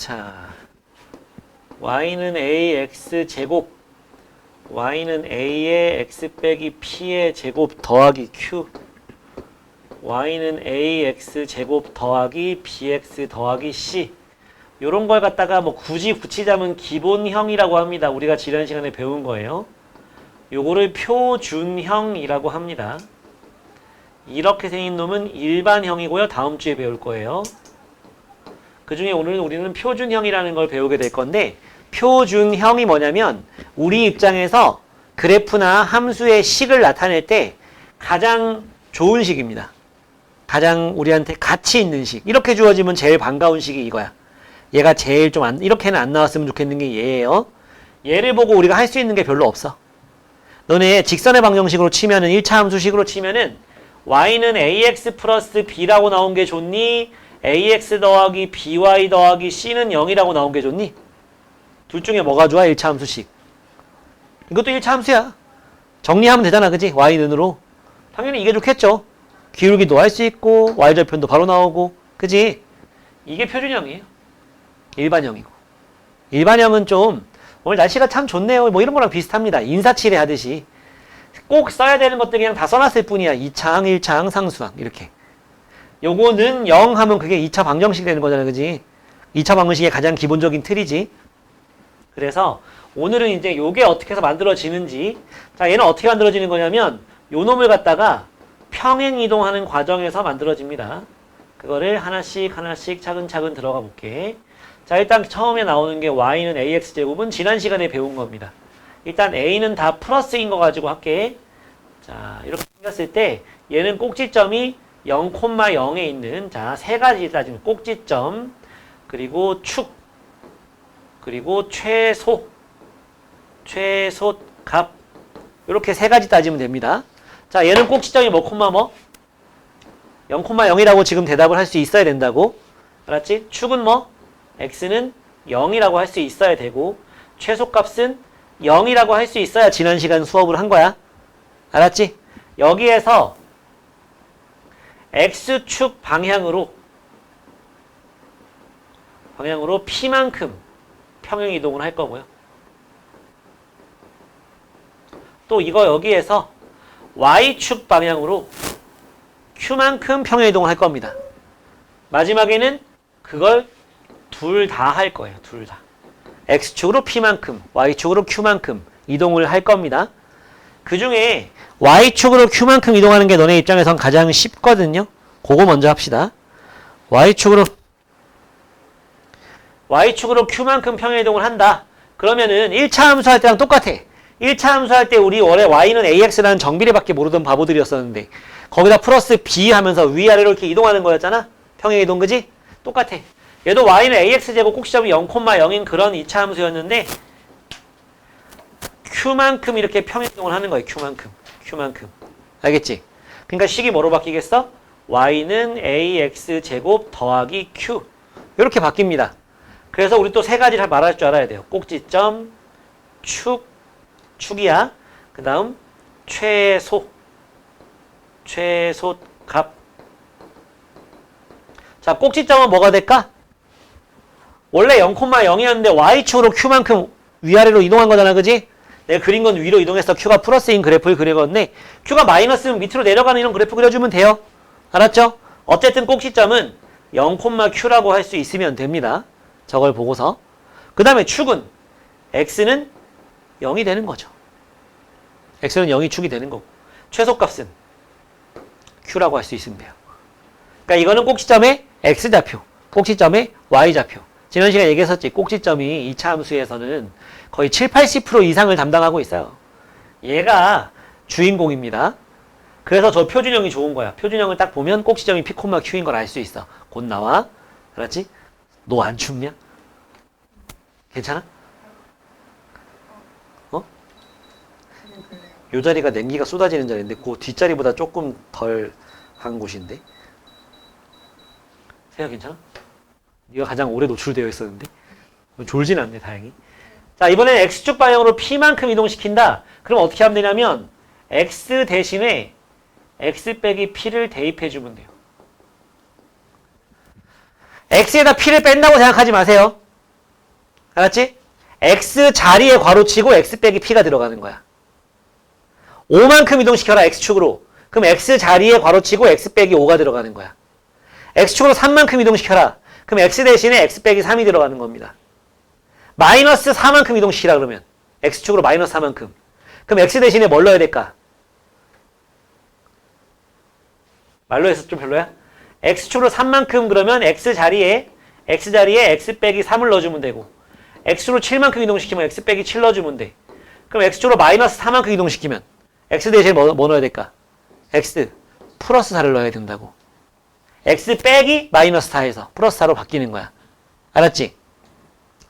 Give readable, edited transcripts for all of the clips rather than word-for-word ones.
자, y는 ax 제곱, y는 a의 x 빼기 p의 제곱 더하기 q, y는 ax 제곱 더하기 bx 더하기 c. 요런 걸 갖다가 뭐 굳이 붙이자면 기본형이라고 합니다. 우리가 지난 시간에 배운 거예요. 요거를 표준형이라고 합니다. 이렇게 생긴 놈은 일반형이고요. 다음 주에 배울 거예요. 그 중에 오늘 우리는 표준형이라는 걸 배우게 될 건데, 표준형이 뭐냐면 우리 입장에서 그래프나 함수의 식을 나타낼 때 가장 좋은 식입니다. 가장 우리한테 가치 있는 식. 이렇게 주어지면 제일 반가운 식이 이거야. 얘가 제일 좀 이렇게는 안 나왔으면 좋겠는 게 얘예요. 얘를 보고 우리가 할 수 있는 게 별로 없어. 너네 직선의 방정식으로 치면은 1차 함수식으로 치면은 y는 ax 플러스 b라고 나온 게 좋니? ax 더하기 by 더하기 c는 0이라고 나온 게 좋니? 둘 중에 뭐가 좋아? 1차 함수식. 이것도 1차 함수야. 정리하면 되잖아. 그지? y는으로. 당연히 이게 좋겠죠. 기울기도 할 수 있고 y절편도 바로 나오고. 그지? 이게 표준형이에요. 일반형이고. 일반형은 좀 오늘 날씨가 참 좋네요. 뭐 이런 거랑 비슷합니다. 인사치레 하듯이. 꼭 써야 되는 것들 그냥 다 써놨을 뿐이야. 2차항, 1차항, 상수항 이렇게. 요거는 0 하면 그게 2차 방정식 되는 거잖아. 그지? 2차 방정식의 가장 기본적인 틀이지. 그래서 오늘은 이제 요게 어떻게 해서 만들어지는지. 자, 얘는 어떻게 만들어지는 거냐면 요 놈을 갖다가 평행 이동하는 과정에서 만들어집니다. 그거를 하나씩 하나씩 차근차근 들어가 볼게. 자, 일단 처음에 나오는 게 y는 ax제곱은 지난 시간에 배운 겁니다. 일단 a는 다 플러스인 거 가지고 할게. 자, 이렇게 생겼을 때 얘는 꼭지점이 0,0에 있는, 자, 세 가지 따지면 꼭지점, 그리고 축, 그리고 최소, 값. 이렇게 세 가지 따지면 됩니다. 자, 얘는 꼭지점이 뭐, 콤마 뭐? 0,0이라고 지금 대답을 할 수 있어야 된다고. 알았지? 축은 뭐? x는 0이라고 할 수 있어야 되고, 최소값은 0이라고 할 수 있어야 지난 시간 수업을 한 거야. 알았지? 여기에서 x축 방향으로 p만큼 평행 이동을 할 거고요. 또 이거 여기에서 y축 방향으로 q만큼 평행 이동을 할 겁니다. 마지막에는 그걸 둘 다 할 거예요. 둘 다. x축으로 p만큼, y축으로 q만큼 이동을 할 겁니다. 그 중에 y축으로 q만큼 이동하는 게 너네 입장에선 가장 쉽거든요. 그거 먼저 합시다. y축으로 q만큼 평행 이동을 한다. 그러면은 1차 함수 할 때랑 똑같아. 1차 함수 할 때 우리 원래 y는 ax라는 정비례밖에 모르던 바보들이었었는데 거기다 플러스 b 하면서 위아래로 이렇게 이동하는 거였잖아. 평행 이동. 그지? 똑같아. 얘도 y는 ax제곱 꼭지점이 0,0인 그런 2차 함수였는데 q만큼 이렇게 평행이동을 하는 거예요. q만큼. 알겠지? 그러니까 식이 뭐로 바뀌겠어? y는 ax제곱 더하기 q. 이렇게 바뀝니다. 그래서 우리 또 세 가지를 말할 줄 알아야 돼요. 꼭지점, 축이야. 그 다음 최소값. 자, 꼭지점은 뭐가 될까? 원래 0,0이었는데 y축으로 q만큼 위아래로 이동한 거잖아. 그지? 내가 그린 건 위로 이동해서 q가 플러스인 그래프를 그리건데 q가 마이너스면 밑으로 내려가는 이런 그래프 그려주면 돼요. 알았죠? 어쨌든 꼭지점은 0,q라고 할 수 있으면 됩니다. 저걸 보고서. 그 다음에 축은 x는 0이 되는 거죠. x는 0이 축이 되는 거고 최소값은 q라고 할 수 있으면 돼요. 그러니까 이거는 꼭지점의 x좌표, 꼭지점의 y좌표. 지난 시간에 얘기했었지. 꼭지점이 2차 함수에서는 거의 70-80% 이상을 담당하고 있어요. 얘가 주인공입니다. 그래서 저 표준형이 좋은 거야. 표준형을 딱 보면 꼭지점이 p, q인 걸 알 수 있어. 곧 나와. 알았지? 너 안 춥냐? 괜찮아? 어? 요 자리가 냉기가 쏟아지는 자리인데 그 뒷자리보다 조금 덜 한 곳인데. 세야 괜찮아? 네가 가장 오래 노출되어 있었는데 졸진 않네. 다행히. 자, 이번엔 x축 방향으로 p만큼 이동시킨다. 그럼 어떻게 하면 되냐면 x 대신에 x 빼기 p를 대입해주면 돼요. x에다 p를 뺀다고 생각하지 마세요. 알았지? x 자리에 괄호치고 x 빼기 p가 들어가는 거야. 5만큼 이동시켜라 x축으로. 그럼 x 자리에 괄호치고 x 빼기 5가 들어가는 거야. x축으로 3만큼 이동시켜라. 그럼 x 대신에 x 빼기 3이 들어가는 겁니다. 마이너스 4만큼 이동시키라 그러면 x축으로 마이너스 4만큼. 그럼 x 대신에 뭘 넣어야 될까? 말로 해서 좀 별로야? x축으로 3만큼 그러면 x 자리에 x 빼기 3을 넣어주면 되고, x축으로 7만큼 이동시키면 x 빼기 7 넣어주면 돼. 그럼 x축으로 마이너스 4만큼 이동시키면 x 대신에 뭐 넣어야 될까? x 플러스 4를 넣어야 된다고. x 빼기 마이너스 4에서 플러스 4로 바뀌는 거야. 알았지?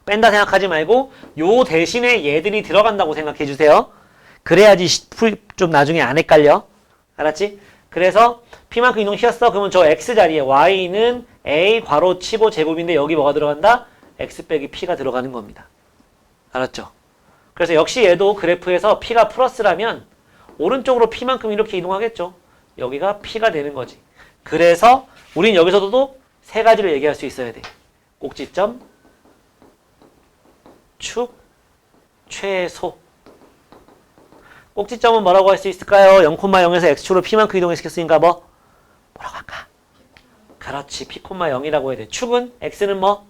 뺀다 생각하지 말고 요 대신에 얘들이 들어간다고 생각해 주세요. 그래야지 좀 나중에 안 헷갈려. 알았지? 그래서 p만큼 이동시켰어. 그러면 저 x 자리에 y는 a 괄호 치고 제곱인데 여기 뭐가 들어간다? x 빼기 p가 들어가는 겁니다. 알았죠? 그래서 역시 얘도 그래프에서 p가 플러스라면 오른쪽으로 p만큼 이렇게 이동하겠죠. 여기가 p가 되는 거지. 그래서 우린 여기서도 세 가지를 얘기할 수 있어야 돼. 꼭지점, 축, 최소. 꼭지점은 뭐라고 할 수 있을까요? 0,0에서 x축으로 p만큼 이동시켰으니까 뭐라고 할까? 그렇지, p,0이라고 해야 돼. 축은 x는 뭐?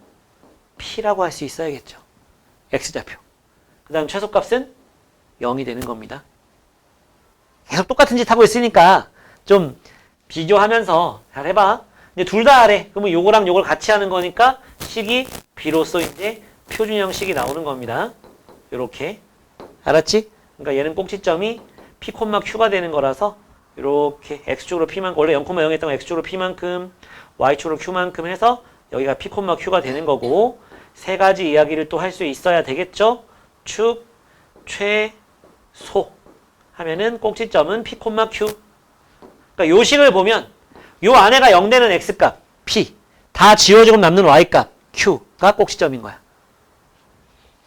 p라고 할 수 있어야겠죠. x좌표. 그 다음 최소값은 0이 되는 겁니다. 계속 똑같은 짓 하고 있으니까 좀 비교하면서 잘 해봐. 이제 둘 다 하래. 그러면 요거랑 요걸 같이 하는 거니까 식이 비로소 이제 표준형 식이 나오는 겁니다. 요렇게. 알았지? 그러니까 얘는 꼭지점이 p, q가 되는 거라서 요렇게 x축으로 p만큼, 원래 0,0 했던 거 x축으로 p만큼, y축으로 q만큼 해서 여기가 p, q가 되는 거고, 세 가지 이야기를 또 할 수 있어야 되겠죠? 축, 최, 소 하면은 꼭지점은 p, q. 그러니까 요 식을 보면 요 안에가 0 되는 x값 p, 다 지워지고 남는 y값 q가 꼭지점인 거야.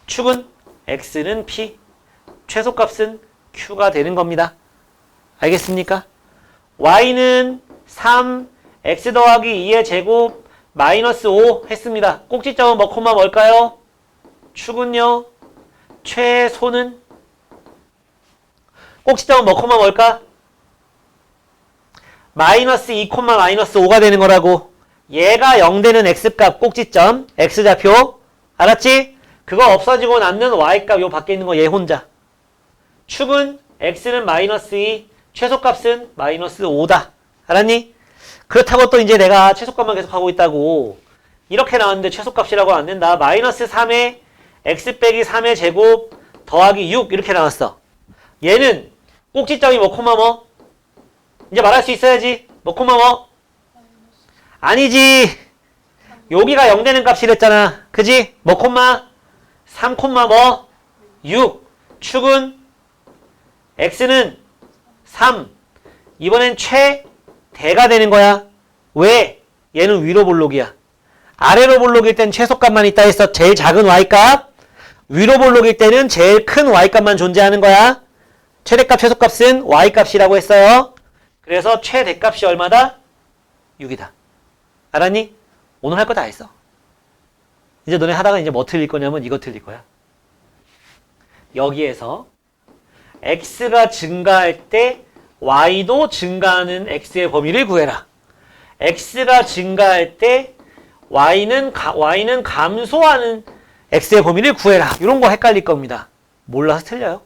축은 x는 p, 최소값은 q가 되는 겁니다. 알겠습니까? y는 3, x 더하기 2의 제곱 마이너스 5 했습니다. 꼭지점은 뭐 콤마 뭘까요? 축은요. 최소는 꼭지점은 뭐 콤마 뭘까? 마이너스 2, 마이너스 5가 되는 거라고. 얘가 0 되는 x값 꼭지점 x좌표. 알았지? 그거 없어지고 남는 y값 요 밖에 있는 거 얘 혼자. 축은 x는 마이너스 2, 최소값은 마이너스 5다. 알았니? 그렇다고 또 이제 내가 최소값만 계속 하고 있다고 이렇게 나왔는데 최소값이라고 안 된다. 마이너스 3에 x 빼기 3의 제곱 더하기 6 이렇게 나왔어. 얘는 꼭지점이 뭐 콤마 뭐? 이제 말할 수 있어야지. 뭐 콤마 뭐? 아니지. 여기가 0 되는 값이랬잖아. 그지? 뭐 콤마? 3 콤마 뭐? 6. 축은 x는 3. 이번엔 최대가 되는 거야. 왜? 얘는 위로 볼록이야. 아래로 볼록일 땐 최소값만 있다 했어. 제일 작은 y값. 위로 볼록일 때는 제일 큰 y값만 존재하는 거야. 최대값, 최소값은 y값이라고 했어요. 그래서 최대값이 얼마다? 6이다. 알았니? 오늘 할 거 다 했어. 이제 너네 하다가 이제 뭐 틀릴 거냐면 이거 틀릴 거야. 여기에서 x가 증가할 때 y도 증가하는 x의 범위를 구해라. x가 증가할 때 y는 감소하는 x의 범위를 구해라. 이런 거 헷갈릴 겁니다. 몰라서 틀려요.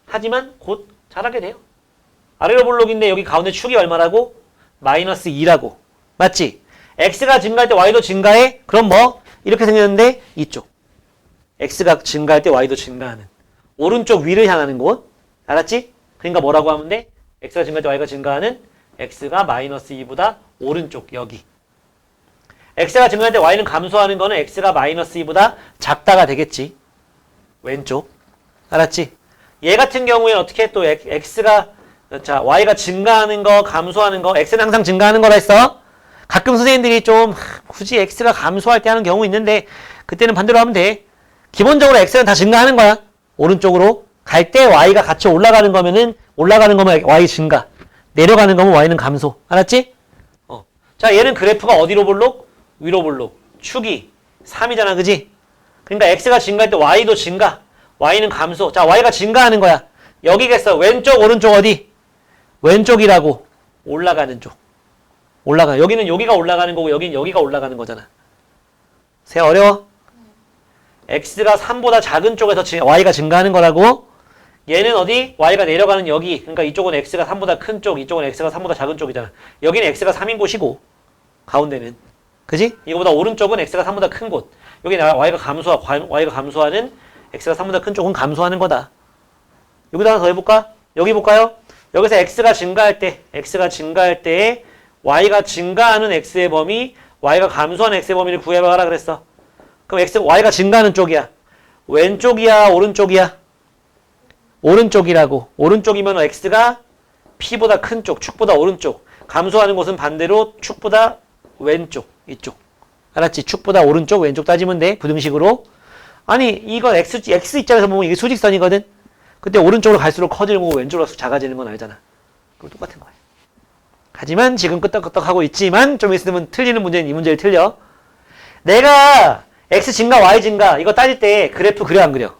하지만 곧 잘하게 돼요. 아래로 볼록인데 여기 가운데 축이 얼마라고? 마이너스 2라고. 맞지? x가 증가할 때 y도 증가해? 그럼 뭐? 이렇게 생겼는데 이쪽. x가 증가할 때 y도 증가하는. 오른쪽 위를 향하는 곳. 알았지? 그러니까 뭐라고 하면 돼? x가 증가할 때 y가 증가하는 x가 마이너스 2보다 오른쪽 여기. x가 증가할 때 y는 감소하는 거는 x가 마이너스 2보다 작다가 되겠지. 왼쪽. 알았지? 얘 같은 경우에는 어떻게 또 x가 자 y가 증가하는 거 감소하는 거 x는 항상 증가하는 거라 했어. 가끔 선생님들이 좀 굳이 x가 감소할 때 하는 경우 있는데 그때는 반대로 하면 돼. 기본적으로 x는 다 증가하는 거야. 오른쪽으로 갈 때 y가 같이 올라가는 거면 y 증가, 내려가는 거면 y는 감소. 알았지? 자 얘는 그래프가 어디로 볼록? 위로 볼록. 축이 3이잖아. 그지? 그러니까 x가 증가할 때 y도 증가. y는 감소. 자, y가 증가하는 거야. 여기겠어. 왼쪽, 오른쪽 어디? 왼쪽이라고. 올라가는 쪽. 올라가. 여기는 여기가 올라가는 거고 여기는 여기가 올라가는 거잖아. 세 어려워? x가 3보다 작은 쪽에서 y가 증가하는 거라고. 얘는 어디? y가 내려가는 여기. 그러니까 이쪽은 x가 3보다 큰 쪽, 이쪽은 x가 3보다 작은 쪽이잖아. 여기는 x가 3인 곳이고 가운데는. 그지? 이거보다 오른쪽은 x가 3보다 큰 곳. 여기 y가 감소하는 x가 3보다 큰 쪽은 감소하는 거다. 여기다 하나 더 해볼까? 여기 볼까요? 여기서 x가 증가할 때 y가 증가하는 x의 범위, y가 감소하는 x의 범위를 구해봐라 그랬어. 그럼 y가 증가하는 쪽이야. 왼쪽이야, 오른쪽이야? 오른쪽이라고. 오른쪽이면 x가 p보다 큰 쪽, 축보다 오른쪽. 감소하는 곳은 반대로 축보다 왼쪽, 이쪽. 알았지? 축보다 오른쪽, 왼쪽 따지면 돼. 부등식으로. 아니, 이건 x 입장에서 보면 이게 수직선이거든? 그때 오른쪽으로 갈수록 커지는 거고 왼쪽으로 갈수록 작아지는 건 알잖아. 그럼 똑같은 거야. 하지만 지금 끄떡끄떡하고 있지만 좀 있으면 틀리는 문제는 이 문제를 틀려. 내가 x 증가, y 증가 이거 따질 때 그래프 그려 안 그려?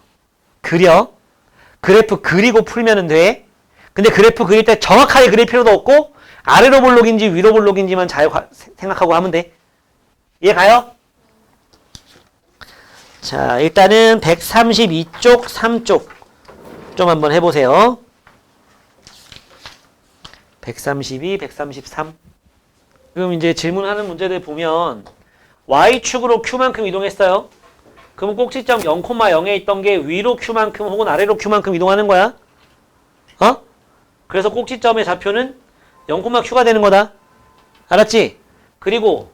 그려. 그래프 그리고 풀면 돼. 근데 그래프 그릴 때 정확하게 그릴 필요도 없고 아래로 볼록인지 위로 볼록인지만 잘 생각하고 하면 돼. 이해 가요? 자, 일단은 132쪽, 3쪽 좀 한번 해보세요. 132, 133. 그럼 이제 질문하는 문제들 보면 y축으로 q만큼 이동했어요. 그럼 꼭지점 0,0에 있던 게 위로 q만큼 혹은 아래로 q만큼 이동하는 거야. 어? 그래서 꼭지점의 좌표는 0,q가 되는 거다. 알았지? 그리고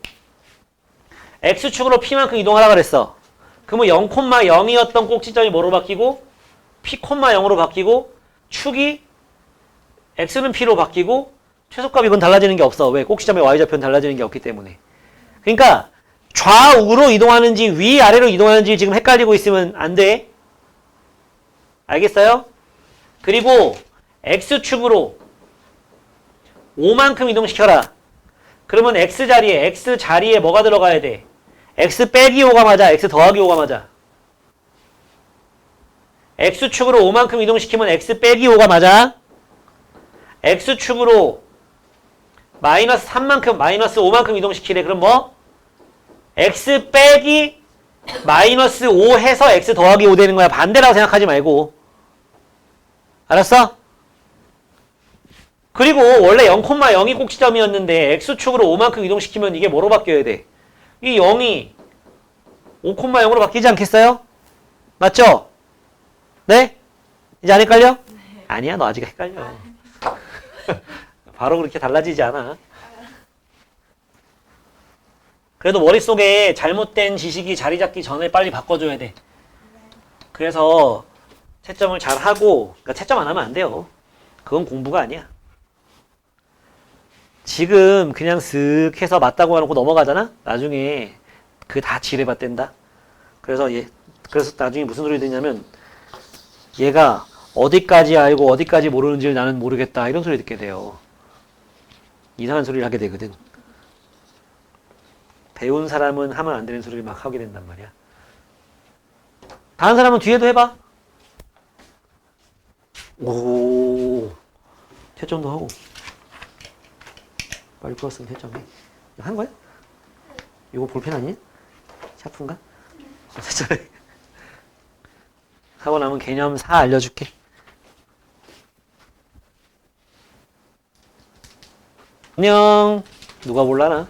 x축으로 p만큼 이동하라 그랬어. 그러면 0,0이었던 꼭지점이 뭐로 바뀌고 p,0으로 바뀌고 축이 x는 p로 바뀌고 최소값 이건 달라지는 게 없어. 왜? 꼭지점의 y좌표는 달라지는 게 없기 때문에. 그러니까 좌우로 이동하는지 위아래로 이동하는지 지금 헷갈리고 있으면 안 돼. 알겠어요? 그리고 x축으로 5만큼 이동시켜라. 그러면 x 자리에 뭐가 들어가야 돼? x 빼기 5가 맞아? x 더하기 5가 맞아? x축으로 5만큼 이동시키면 x 빼기 5가 맞아? x축으로 마이너스 3만큼, 마이너스 5만큼 이동시키래. 그럼 뭐? x 빼기 마이너스 5 해서 x 더하기 5 되는 거야. 반대라고 생각하지 말고. 알았어? 그리고 원래 0,0이 꼭지점이었는데 x축으로 5만큼 이동시키면 이게 뭐로 바뀌어야 돼? 이 0이 5,0으로 바뀌지 않겠어요? 맞죠? 네? 이제 안 헷갈려? 네. 아니야, 너 아직 헷갈려. 바로 그렇게 달라지지 않아. 그래도 머릿속에 잘못된 지식이 자리 잡기 전에 빨리 바꿔줘야 돼. 그래서 채점을 잘 하고, 그러니까 채점 안 하면 안 돼요. 그건 공부가 아니야. 지금 그냥 쓱 해서 맞다고 해놓고 넘어가잖아? 나중에 그 다 지뢰밭된다. 그래서 나중에 무슨 소리 듣냐면 얘가 어디까지 알고 어디까지 모르는지를 나는 모르겠다. 이런 소리 듣게 돼요. 이상한 소리를 하게 되거든. 배운 사람은 하면 안 되는 소리를 막 하게 된단 말이야. 다른 사람은 뒤에도 해봐. 오, 채점도 하고. 빨리 풀었으면 채점해. 한 거야? 이거 볼펜 아니야? 샤프인가? 채점해. 하고 나면 개념 4 알려줄게. 안녕. 누가 몰라나?